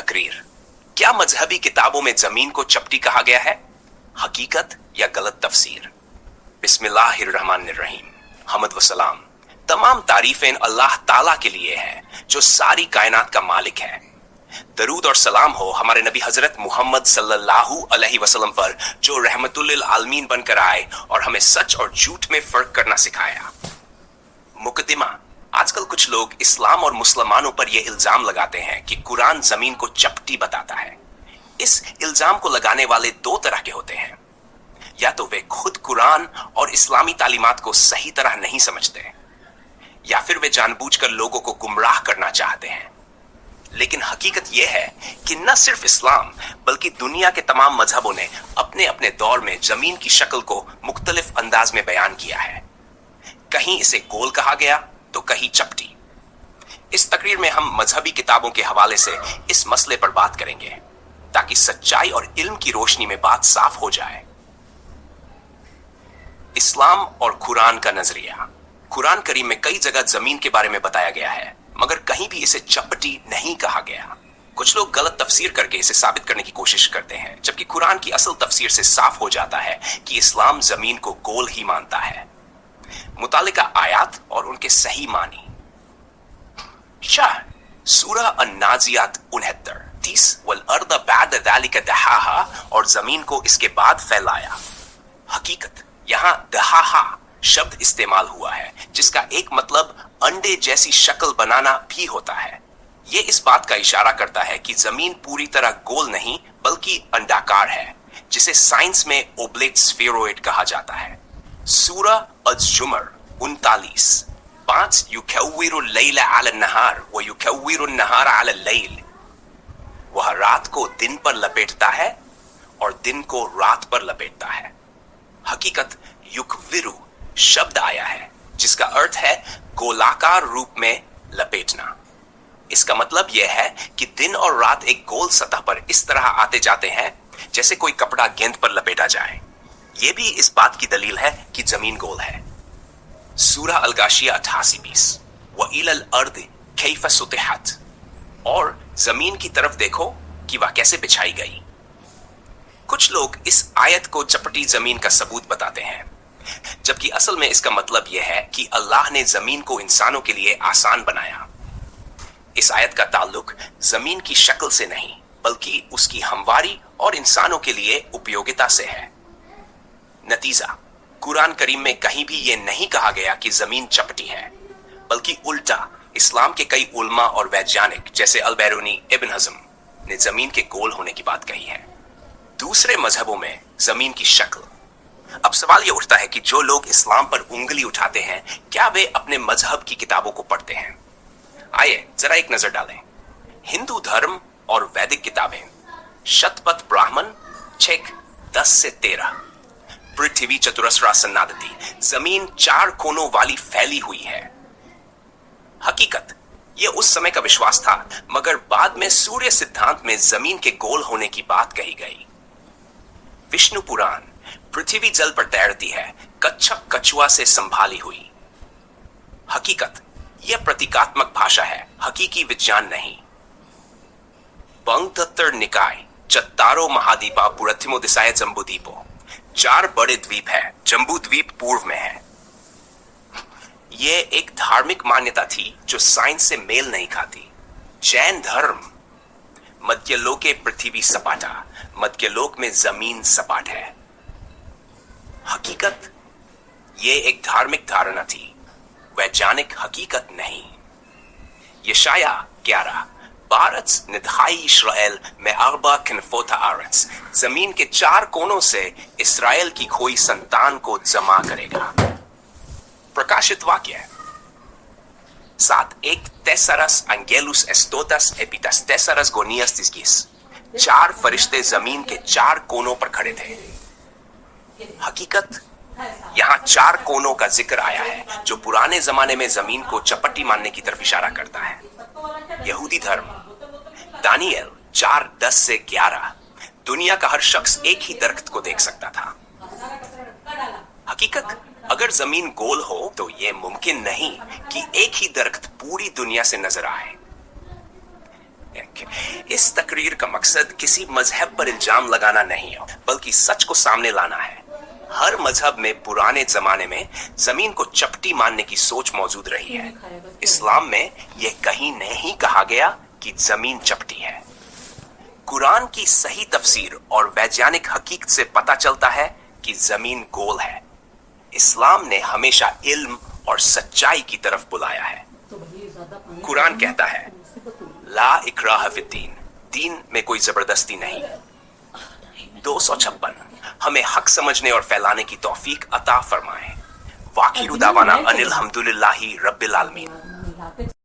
तकरीर। क्या मजहबी किताबों में जमीन को चपटी कहा गया है? हकीकत या गलत तफसीर? बिस्मिल्लाहिर्रहमानिर्रहीम। हम्द व सलाम। तमाम तारीफें अल्लाह ताला के लिए हैं जो सारी कायनात का मालिक है। दरूद और सलाम हो हमारे नबी हजरत मोहम्मद सल्लल्लाहु अलैहि वसल्लम पर, जो रहमतुल लिल आलमीन बनकर आए और हमें सच और झूठ में फर्क करना सिखाया। मुकद्दिमा। आजकल कुछ लोग इस्लाम और मुसलमानों पर यह इल्जाम लगाते हैं कि कुरान जमीन को चपटी बताता है। इस इल्जाम को लगाने वाले दो तरह के होते हैं, या तो वे खुद कुरान और इस्लामी तालीमात को सही तरह नहीं समझते, या फिर वे जानबूझकर लोगों को गुमराह करना चाहते हैं। लेकिन हकीकत यह है कि न सिर्फ इस्लाम बल्कि दुनिया के तमाम मजहबों ने अपने अपने दौर में जमीन की शक्ल को मुख्तलिफ अंदाज में बयान किया है। कहीं इसे गोल कहा गया तो कहीं चपटी। इस तकरीर में हम मजहबी किताबों के हवाले से इस मसले पर बात करेंगे ताकि सच्चाई और इल्म की रोशनी में बात साफ हो जाए। इस्लाम और कुरान का नजरिया। कुरान करीम में कई जगह जमीन के बारे में बताया गया है, मगर कहीं भी इसे चपटी नहीं कहा गया। कुछ लोग गलत तफसीर करके इसे साबित करने की कोशिश करते हैं, जबकि कुरान की असल तफसीर से साफ हो जाता है कि इस्लाम जमीन को गोल ही मानता है। मुतालिका आयात और उनके सही मानी। शाह सूरह अन्नाजियात 69 30 वल अर्द बाद ज़ालिका दहाहा, और जमीन को इसके बाद फैलाया। हकीकत यहां दहाहा शब्द इस्तेमाल हुआ है जिसका एक मतलब अंडे जैसी शक्ल बनाना भी होता है। यह इस बात का इशारा करता है कि जमीन पूरी तरह गोल नहीं बल्कि अंडाकार है, जिसे साइंस में ओब्लेट स्फेरोइड कहा जाता है। सूरह अज़-ज़ुमर 39 5 युकव्विरुल लैला अला नहार व युकव्विरुन नहार अला लैल। वह रात को दिन पर लपेटता है और दिन को रात पर लपेटता है। हकीकत युकव्विरु शब्द आया है जिसका अर्थ है गोलाकार रूप में लपेटना। इसका मतलब यह है कि दिन और रात एक गोल सतह पर इस तरह आते जाते हैं जैसे कोई कपड़ा गेंद पर लपेटा जाए। यह भी इस बात की दलील है कि जमीन गोल है। सूरह अल-गाशिया 88-20 व इलल अर्द कैफ सुतिहत, और जमीन की तरफ देखो कि वह कैसे बिछाई गई। कुछ लोग इस आयत को चपटी जमीन का सबूत बताते हैं, जबकि असल में इसका मतलब यह है कि अल्लाह ने जमीन को इंसानों के लिए आसान बनाया। इस आयत का ताल्लुक जमीन की शक्ल से नहीं बल्कि उसकी हमवारी और इंसानों के लिए उपयोगिता से है। नतीजा, कुरान करीम में कहीं भी यह नहीं कहा गया कि जमीन चपटी है, बल्कि उल्टा इस्लाम के कई उलमा और वैज्ञानिक जैसे अल-बैरूनी, इब्न हज़म ने जमीन के गोल होने की बात कही है। दूसरे मजहबों में जमीन की शक्ल। अब सवाल यह उठता है कि जो लोग इस्लाम पर उंगली उठाते हैं, क्या वे अपने मजहब की किताबों को पढ़ते हैं? आइए जरा एक नजर डालें। हिंदू धर्म और वैदिक किताबें। शतपथ ब्राह्मण 6 10 से 13। पृथ्वी चतुरस्रा सन्नादति, जमीन 4 कोनों वाली फैली हुई है। हकीकत यह उस समय का विश्वास था, मगर बाद में सूर्य सिद्धांत में जमीन के गोल होने की बात कही गई। विष्णु पुराण, पृथ्वी जल पर तैरती है, कच्छप कछुआ से संभाली हुई। हकीकत यह प्रतीकात्मक भाषा है, हकीकी विज्ञान नहीं। बंगतत्तर निकाय चत्तारो महाद्वीपा पुरथिमो दिशाय जम्बूद्वीपो, 4 बड़े द्वीप है, जम्बू द्वीप पूर्व में है। यह एक धार्मिक मान्यता थी जो साइंस से मेल नहीं खाती। जैन धर्म, मध्यलोके पृथ्वी सपाटा, मध्यलोक में जमीन सपाट है। हकीकत यह एक धार्मिक धारणा थी, वैज्ञानिक हकीकत नहीं। यशाया 11 बारत निदहाई इस्राएल में अरबा किनफोता आरत, जमीन के 4 कोनों से इस्राएल की खोई संतान को जमा करेगा। प्रकाशित वाक्य 7 एक तेसरस एंगेलुस एस्टोटस एपिटस तेसरस गोनियस तिस्किस, 4 फरिश्ते जमीन के 4 कोनों पर खड़े थे। हकीकत यहां 4 कोनों का जिक्र आया है जो पुराने जमाने में जमीन को चपटी मानने की तरफ इशारा करता है। यहूदी धर्म, दानियल 4 10 से 11, दुनिया का हर शख्स एक ही दरख्त को देख सकता था। हकीकत अगर जमीन गोल हो तो यह मुमकिन नहीं कि एक ही दरख्त पूरी दुनिया से नजर आए। इस तकरीर का मकसद किसी मजहब पर इल्जाम लगाना नहीं है, बल्कि सच को सामने लाना है। हर मजहब में पुराने जमाने में जमीन को चपटी मानने की सोच मौजूद रही है। इस्लाम में यह कहीं नहीं कहा गया कि जमीन चपटी है। कुरान की सही तफसीर और वैज्ञानिक हकीकत से पता चलता है कि जमीन गोल है। इस्लाम ने हमेशा इल्म और सच्चाई की तरफ बुलाया है। कुरान कहता है, ला इकराह फिद्दीन, दीन में कोई जबरदस्ती नहीं। 256 हमें हक समझने और फैलाने की तौफीक अता फरमाए। वाकिर दावाना अनिल हम्दुलिल्लाहि रब्बिल आलमीन।